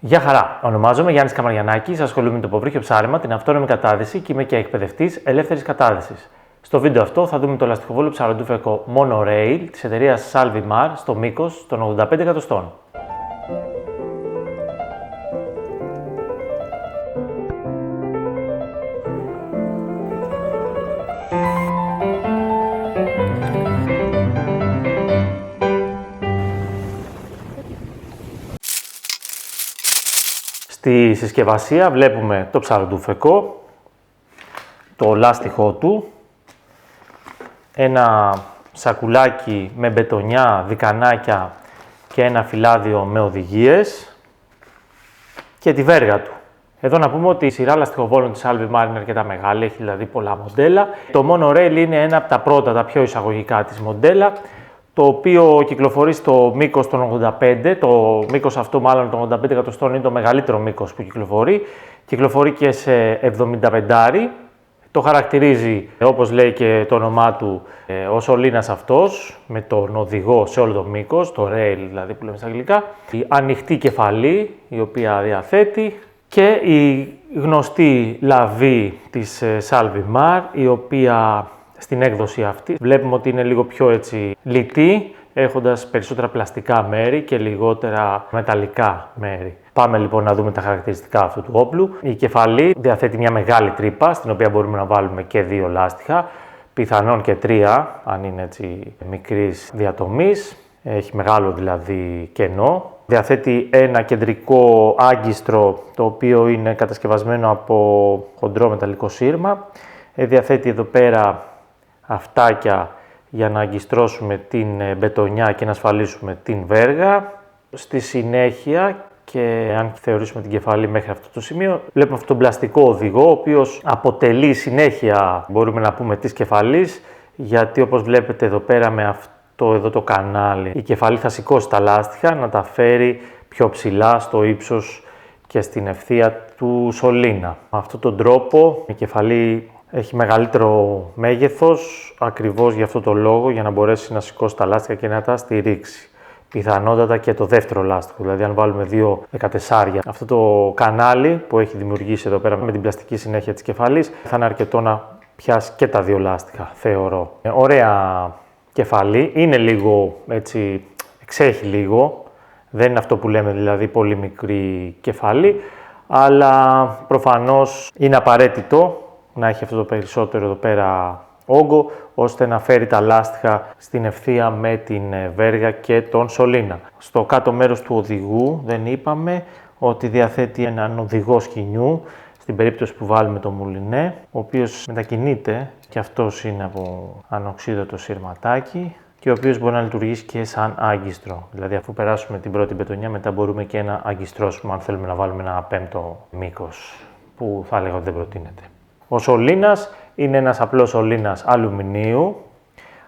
Γεια χαρά! Ονομάζομαι Γιάννης Καμαριανάκης, ασχολούμαι με το υποβρύχιο ψάρεμα, την αυτόνομη κατάδυση και είμαι και εκπαιδευτής ελεύθερης κατάδυσης. Στο βίντεο αυτό θα δούμε το λαστιχοβόλο ψαροντούφεκο Monorail της εταιρείας Salvimar στο μήκος των 85 εκατοστών. Στη συσκευασία βλέπουμε το ψαροντούφεκο, το λάστιχό του, ένα σακουλάκι με μπετονιά, δικανάκια και ένα φυλάδιο με οδηγίες και τη βέργα του. Εδώ να πούμε ότι η σειρά λαστιχοβόλων της Salvimar είναι αρκετά μεγάλη, έχει δηλαδή πολλά μοντέλα. Το Monorail είναι ένα από τα πρώτα, τα πιο εισαγωγικά της μοντέλα, το οποίο κυκλοφορεί στο μήκος των 85, το μήκος αυτό μάλλον των 85 εκατοστών είναι το μεγαλύτερο μήκος που κυκλοφορεί. Κυκλοφορεί και σε 75. Το χαρακτηρίζει, όπως λέει και το όνομά του, ο σωλήνας αυτός, με τον οδηγό σε όλο το μήκος, το rail δηλαδή που λέμε στα αγγλικά. Η ανοιχτή κεφαλή, η οποία διαθέτει, και η γνωστή λαβή της Salvimar, η οποία στην έκδοση αυτή βλέπουμε ότι είναι λίγο πιο έτσι λιτή, έχοντας περισσότερα πλαστικά μέρη και λιγότερα μεταλλικά μέρη. Πάμε λοιπόν να δούμε τα χαρακτηριστικά αυτού του όπλου. Η κεφαλή διαθέτει μια μεγάλη τρύπα, στην οποία μπορούμε να βάλουμε και 2 λάστιχα, πιθανόν και 3, αν είναι έτσι μικρής διατομής. Έχει μεγάλο δηλαδή κενό. Διαθέτει ένα κεντρικό άγκιστρο, το οποίο είναι κατασκευασμένο από χοντρό μεταλλικό σύρμα. Διαθέτει εδώ πέρα αυτάκια για να αγκιστρώσουμε την μπετονιά και να ασφαλίσουμε την βέργα. Στη συνέχεια, και αν θεωρήσουμε την κεφαλή μέχρι αυτό το σημείο, βλέπουμε αυτόν τον πλαστικό οδηγό, ο οποίος αποτελεί συνέχεια, μπορούμε να πούμε, της κεφαλής, γιατί όπως βλέπετε εδώ πέρα με αυτό εδώ το κανάλι, η κεφαλή θα σηκώσει τα λάστιχα να τα φέρει πιο ψηλά στο ύψος και στην ευθεία του σωλήνα. Με αυτόν τον τρόπο η κεφαλή έχει μεγαλύτερο μέγεθος, ακριβώς για αυτό το λόγο, για να μπορέσει να σηκώσει τα λάστιχα και να τα στηρίξει. Πιθανότατα και το δεύτερο λάστιχο, δηλαδή αν βάλουμε 2 14. Αυτό το κανάλι που έχει δημιουργήσει εδώ πέρα με την πλαστική συνέχεια της κεφαλής θα είναι αρκετό να πιάσει και τα 2 λάστιχα, θεωρώ. Ωραία κεφαλή, είναι λίγο έτσι, εξέχει λίγο, δεν είναι αυτό που λέμε δηλαδή πολύ μικρή κεφαλή, αλλά προφανώς είναι απαραίτητο να έχει αυτό το περισσότερο εδώ πέρα όγκο, ώστε να φέρει τα λάστιχα στην ευθεία με την βέργα και τον σωλήνα. Στο κάτω μέρος του οδηγού δεν είπαμε ότι διαθέτει έναν οδηγό σκοινιού, στην περίπτωση που βάλουμε το μουλινέ, ο οποίος μετακινείται, και αυτός είναι από ανοξίδωτο σειρματάκι, και ο οποίος μπορεί να λειτουργήσει και σαν άγκιστρο. Δηλαδή, αφού περάσουμε την πρώτη μπετονιά, μετά μπορούμε και να αγκιστρώσουμε αν θέλουμε να βάλουμε ένα 5ο μήκος, που θα έλεγα ότι δεν προτείνεται. Ο σωλήνας είναι ένας απλός σωλήνας αλουμινίου,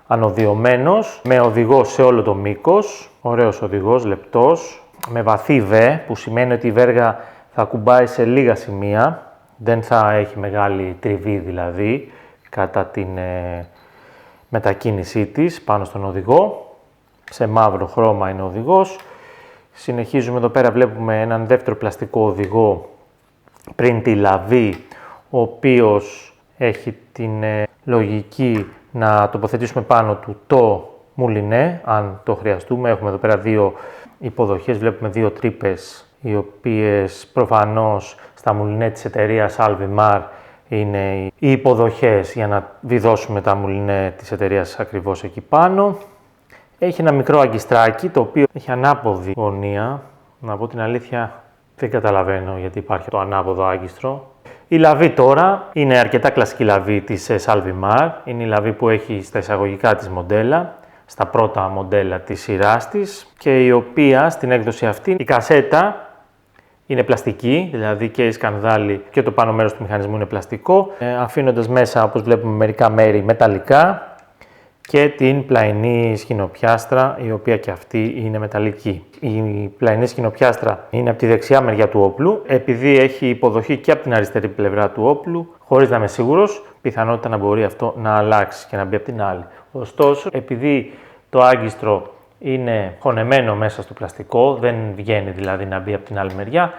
ανωδιωμένος, με οδηγό σε όλο το μήκος, ωραίος οδηγός, λεπτός, με βαθύ V, που σημαίνει ότι η βέργα θα κουμπάει σε λίγα σημεία, δεν θα έχει μεγάλη τριβή δηλαδή, κατά την μετακίνησή της πάνω στον οδηγό. Σε μαύρο χρώμα είναι ο οδηγός. Συνεχίζουμε εδώ πέρα, βλέπουμε έναν δεύτερο πλαστικό οδηγό πριν τη λαβή, ο οποίος έχει την λογική να τοποθετήσουμε πάνω του το μουλινέ, αν το χρειαστούμε. Έχουμε εδώ πέρα 2 υποδοχές, βλέπουμε 2 τρύπες, οι οποίες προφανώς στα μουλινέ της εταιρείας Salvimar είναι οι υποδοχές για να βιδώσουμε τα μουλινέ της εταιρείας ακριβώς εκεί πάνω. Έχει ένα μικρό αγκιστράκι, το οποίο έχει ανάποδη γωνία. Να πω την αλήθεια, δεν καταλαβαίνω γιατί υπάρχει το ανάποδο άγκιστρο. Η λαβή τώρα είναι αρκετά κλασική λαβή της Salvimar. Είναι η λαβή που έχει στα εισαγωγικά της μοντέλα, στα πρώτα μοντέλα της σειράς της, και η οποία στην έκδοση αυτή η κασέτα είναι πλαστική, δηλαδή και η σκανδάλη και το πάνω μέρος του μηχανισμού είναι πλαστικό, αφήνοντας μέσα, όπως βλέπουμε, μερικά μέρη μεταλλικά και την πλαϊνή σχοινοπιάστρα, η οποία και αυτή είναι μεταλλική. Η πλαϊνή σχοινοπιάστρα είναι από τη δεξιά μεριά του όπλου, επειδή έχει υποδοχή και από την αριστερή πλευρά του όπλου, χωρίς να είμαι σίγουρος, πιθανότητα να μπορεί αυτό να αλλάξει και να μπει από την άλλη. Ωστόσο, επειδή το άγκιστρο είναι χωνεμένο μέσα στο πλαστικό, δεν βγαίνει δηλαδή να μπει από την άλλη μεριά.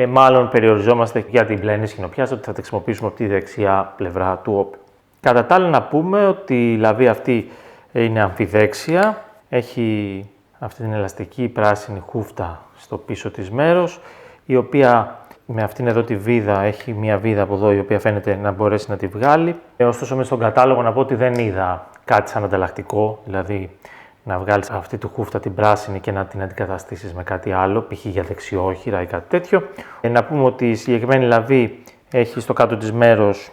Μάλλον περιοριζόμαστε για την πλαϊνή σκηνοπιάσταση ότι θα τη χρησιμοποιήσουμε από τη δεξιά πλευρά του όπλου. Κατά τα άλλα να πούμε ότι η λαβή αυτή είναι αμφιδέξια, έχει αυτή την ελαστική πράσινη χούφτα στο πίσω της μέρος, η οποία με αυτήν εδώ τη βίδα έχει μια βίδα από εδώ η οποία φαίνεται να μπορέσει να τη βγάλει. Ωστόσο μες στον κατάλογο να πω ότι δεν είδα κάτι σαν ανταλλακτικό, δηλαδή να βγάλεις αυτή τη χούφτα την πράσινη και να την αντικαταστήσεις με κάτι άλλο, π.χ. για δεξιόχειρα ή κάτι τέτοιο. Να πούμε ότι η συγκεκριμένη λαβή έχει στο κάτω της μέρος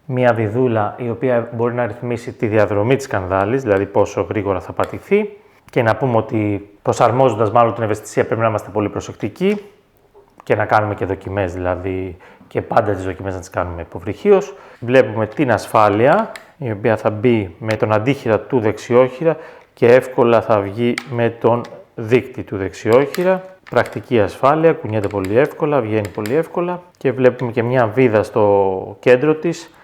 μία βιδούλα η οποία μπορεί να ρυθμίσει τη διαδρομή της κανδάλης, δηλαδή πόσο γρήγορα θα πατηθεί. Και να πούμε ότι προσαρμόζοντας μάλλον την ευαισθησία πρέπει να είμαστε πολύ προσεκτικοί και να κάνουμε και δοκιμές, δηλαδή και πάντα τις δοκιμές να τις κάνουμε υποβρυχίως. Βλέπουμε την ασφάλεια, η οποία θα μπει με τον αντίχειρα του δεξιόχειρα και εύκολα θα βγει με τον δείκτη του δεξιόχειρα. Πρακτική ασφάλεια, κουνιέται πολύ εύκολα, βγαίνει πολύ εύκολα και βλέπουμε και μια βίδα στο κέντρο της,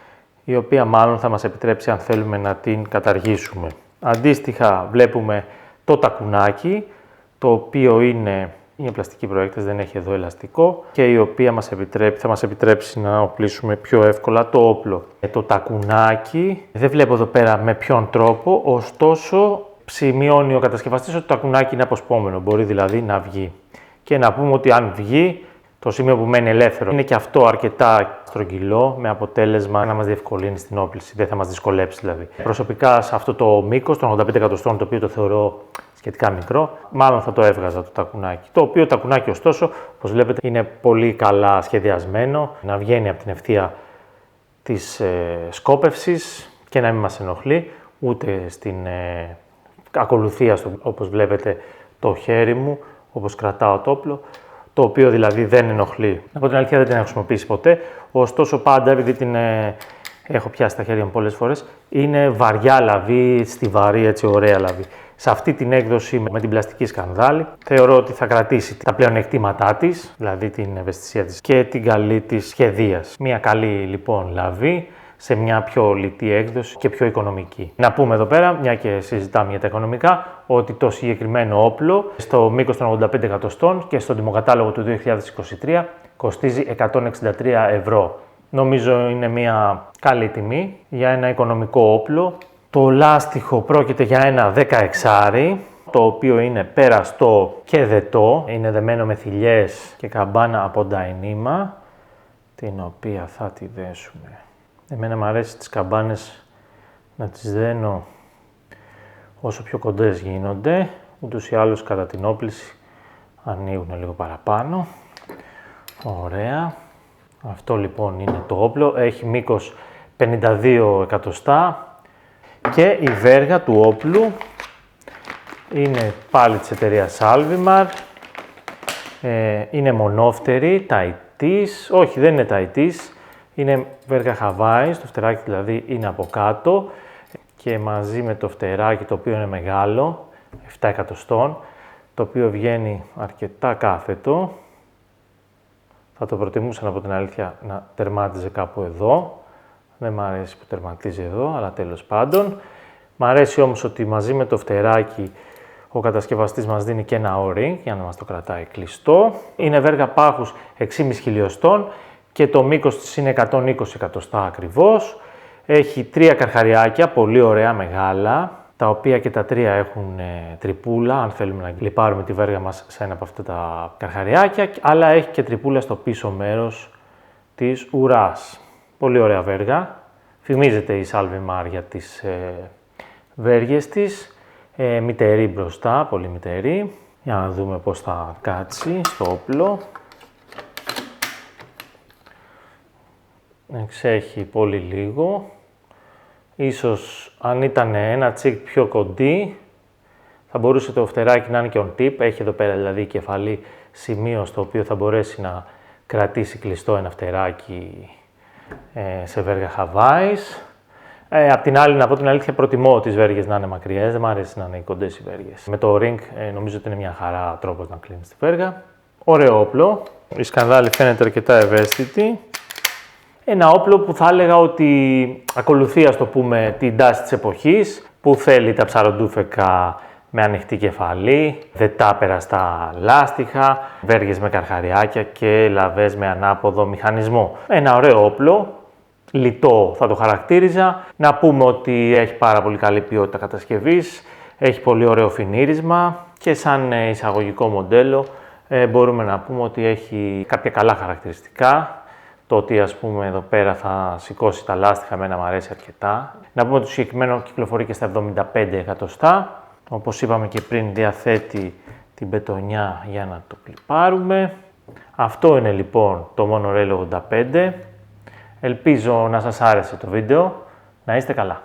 η οποία μάλλον θα μας επιτρέψει αν θέλουμε να την καταργήσουμε. Αντίστοιχα βλέπουμε το τακουνάκι, το οποίο είναι πλαστική προέκταση, δεν έχει εδώ ελαστικό και η οποία θα μας επιτρέψει να οπλίσουμε πιο εύκολα το όπλο. Το τακουνάκι, δεν βλέπω εδώ πέρα με ποιον τρόπο, ωστόσο σημειώνει ο κατασκευαστής ότι το τακουνάκι είναι αποσπόμενο, μπορεί δηλαδή να βγει. Και να πούμε ότι αν βγει, το σημείο που μένει ελεύθερο είναι και αυτό αρκετά στρογγυλό, με αποτέλεσμα να μας διευκολύνει στην όπληση, δεν θα μας δυσκολέψει δηλαδή. Προσωπικά σε αυτό το μήκος, των 85 εκατοστών, το οποίο το θεωρώ σχετικά μικρό, μάλλον θα το έβγαζα το τακουνάκι. Το οποίο τακουνάκι ωστόσο, όπως βλέπετε, είναι πολύ καλά σχεδιασμένο, να βγαίνει από την ευθεία της σκόπευσης και να μην μας ενοχλεί, ούτε στην ακολουθία, όπως βλέπετε το χέρι μου, όπως κρατάω το όπλο, το οποίο δηλαδή δεν ενοχλεί. Από την αλήθεια δεν την έχω χρησιμοποιήσει ποτέ, ωστόσο πάντα επειδή την έχω πιάσει στα χέρια μου πολλές φορές, είναι βαριά λαβή, στιβαρή, έτσι ωραία λαβή. Σε αυτή την έκδοση με την πλαστική σκανδάλη θεωρώ ότι θα κρατήσει τα πλεονεκτήματά της, δηλαδή την ευαισθησία της και την καλή της σχεδίας. Μια καλή λοιπόν λαβή σε μια πιο λιτή έκδοση και πιο οικονομική. Να πούμε εδώ πέρα, μια και συζητάμε για τα οικονομικά, ότι το συγκεκριμένο όπλο στο μήκος των 85 εκατοστών και στον τιμοκατάλογο του 2023 κοστίζει 163 ευρώ. Νομίζω είναι μια καλή τιμή για ένα οικονομικό όπλο. Το λάστιχο πρόκειται για ένα 16άρι, το οποίο είναι περαστό και δετό. Είναι δεμένο με θηλιές και καμπάνα από νταϊνίμα, την οποία θα τη δέσουμε. Εμένα μου αρέσει τις καμπάνες να τις δένω όσο πιο κοντές γίνονται, ούτως ή άλλως κατά την όπληση ανοίγουν λίγο παραπάνω. Ωραία. Αυτό λοιπόν είναι το όπλο, έχει μήκος 52 εκατοστά και η βέργα του όπλου είναι πάλι της εταιρείας Alvimar, είναι μονόφτερη, ταϊτής, όχι δεν είναι ταϊτής, είναι βέργα Hawaii, το φτεράκι δηλαδή είναι από κάτω και μαζί με το φτεράκι το οποίο είναι μεγάλο, 7 εκατοστών, το οποίο βγαίνει αρκετά κάθετο. Θα το προτιμούσα από την αλήθεια να τερμάτιζε κάπου εδώ. Δεν μου αρέσει που τερματίζει εδώ, αλλά τέλος πάντων. Μ' αρέσει όμως ότι μαζί με το φτεράκι ο κατασκευαστής μας δίνει και ένα O-ring για να μας το κρατάει κλειστό. Είναι βέργα πάχους 6,5 χιλιοστών και το μήκος της είναι 120 εκατοστά ακριβώς. Έχει 3 καρχαριάκια, πολύ ωραία μεγάλα, τα οποία και τα 3 έχουν τρυπούλα, αν θέλουμε να κλιπάρουμε τη βέργα μας σε ένα από αυτά τα καρχαριάκια, αλλά έχει και τρυπούλα στο πίσω μέρος της ουράς. Πολύ ωραία βέργα. Φημίζεται η Alvimar για τις βέργες της. Μητερή μπροστά, πολύ μητερή. Για να δούμε πώς θα κάτσει στο όπλο. Εξέχει πολύ λίγο. Ίσως αν ήταν ένα τσικ πιο κοντή, θα μπορούσε το φτεράκι να είναι και on tip. Έχει εδώ πέρα δηλαδή η κεφαλή σημείο στο οποίο θα μπορέσει να κρατήσει κλειστό ένα φτεράκι σε βέργα Hawaii. Απ' την άλλη, να πω την αλήθεια, προτιμώ τις βέργες να είναι μακριές, δεν μου αρέσει να είναι κοντές οι βέργες. Με το ring νομίζω ότι είναι μια χαρά τρόπος να κλείνεις τη βέργα. Ωραίο όπλο. Η σκανδάλη φαίνεται αρκετά ευαίσθητη. Ένα όπλο που θα έλεγα ότι ακολουθεί, ας το πούμε, την τάση της εποχής, που θέλει τα ψαροντούφεκα με ανοιχτή κεφαλή, δετάπερα στα λάστιχα, βέργες με καρχαριάκια και λαβές με ανάποδο μηχανισμό. Ένα ωραίο όπλο, λιτό θα το χαρακτήριζα. Να πούμε ότι έχει πάρα πολύ καλή ποιότητα κατασκευής, έχει πολύ ωραίο φινίρισμα και σαν εισαγωγικό μοντέλο μπορούμε να πούμε ότι έχει κάποια καλά χαρακτηριστικά. Το ότι ας πούμε εδώ πέρα θα σηκώσει τα λάστιχα εμένα μου αρέσει αρκετά. Να πούμε ότι το συγκεκριμένο κυκλοφορεί και στα 75 εκατοστά. Όπως είπαμε και πριν, διαθέτει την μπετονιά για να το κλιπάρουμε. Αυτό είναι λοιπόν το Monorail 85. Ελπίζω να σας άρεσε το βίντεο. Να είστε καλά.